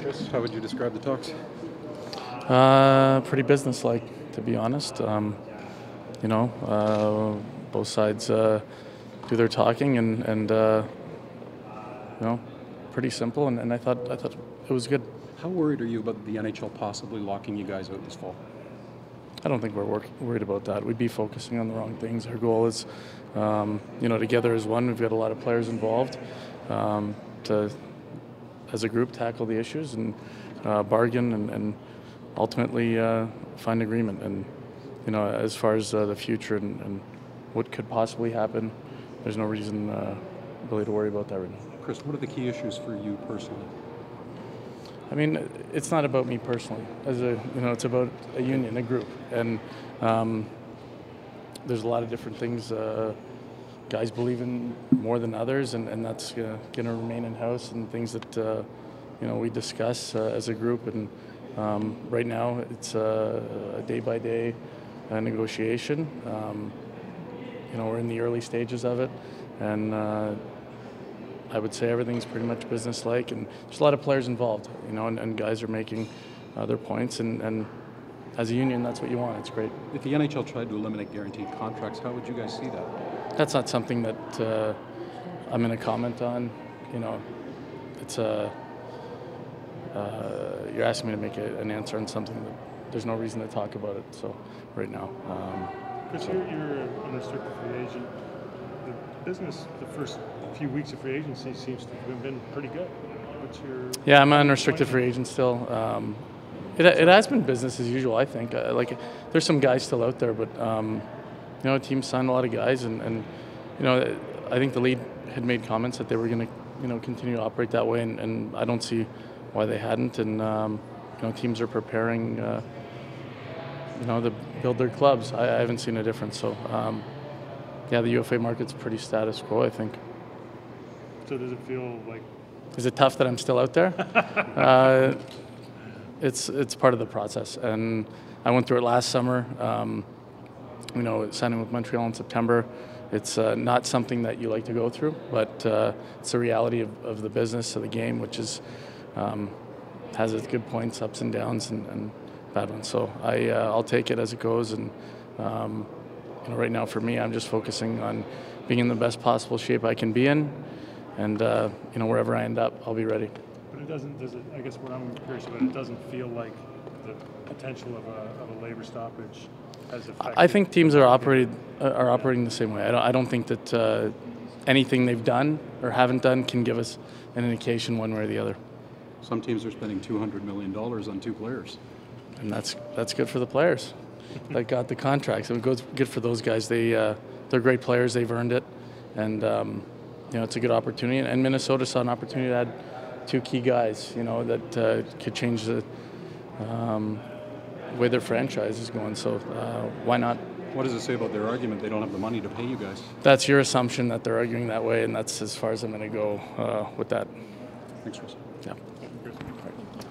Chris, how would you describe the talks? Pretty businesslike, to be honest. Both sides do their talking, and pretty simple. And I thought it was good. How worried are you about the NHL possibly locking you guys out this fall? I don't think we're worried about that. We'd be focusing on the wrong things. Our goal is, together as one. We've got a lot of players involved to, as a group, tackle the issues and bargain and ultimately find agreement. And as far as the future and what could possibly happen, there's no reason really to worry about that right now. Chris, what are the key issues for you personally? I mean, it's not about me personally. It's about a union, a group, and there's a lot of different things guys believe in more than others, and that's going to remain in house and things that we discuss as a group. And right now, it's a day-by-day negotiation. We're in the early stages of it, and I would say everything's pretty much business-like, and there's a lot of players involved, and guys are making their points, and as a union, that's what you want. It's great. If the NHL tried to eliminate guaranteed contracts, how would you guys see that? That's not something that I'm going to comment on. It's you're asking me to make an answer on something that there's no reason to talk about it. So right now. Chris, you're an unrestricted free agent. The business, the first few weeks of free agency seems to have been pretty good. What's your? Yeah, I'm an unrestricted free agent still. It has been business as usual, I think. There's some guys still out there, but teams signed a lot of guys, and I think the league had made comments that they were going to continue to operate that way, and I don't see why they hadn't. And teams are preparing to build their clubs. I haven't seen a difference. So the UFA market's pretty status quo, I think. So does it feel like? Is it tough that I'm still out there? It's part of the process, and I went through it last summer. Signing with Montreal in September, it's not something that you like to go through, but it's the reality of the business of the game, which is has its good points, ups and downs, and bad ones. So I'll take it as it goes, and right now for me, I'm just focusing on being in the best possible shape I can be in, and wherever I end up, I'll be ready. But it doesn't. Does it? I guess what I'm curious about, it doesn't feel like the potential of a labor stoppage has affected. I think teams are operating the same way. I don't think that anything they've done or haven't done can give us an indication one way or the other. Some teams are spending $200 million on 2 players. And that's good for the players that got the contracts. It goes good for those guys. They're great players. They've earned it, and it's a good opportunity. And Minnesota saw an opportunity to add 2 key guys, that could change the way their franchise is going. So why not? What does it say about their argument they don't have the money to pay you guys? That's your assumption that they're arguing that way, and that's as far as I'm going to go with that. Thanks, Chris. Yeah.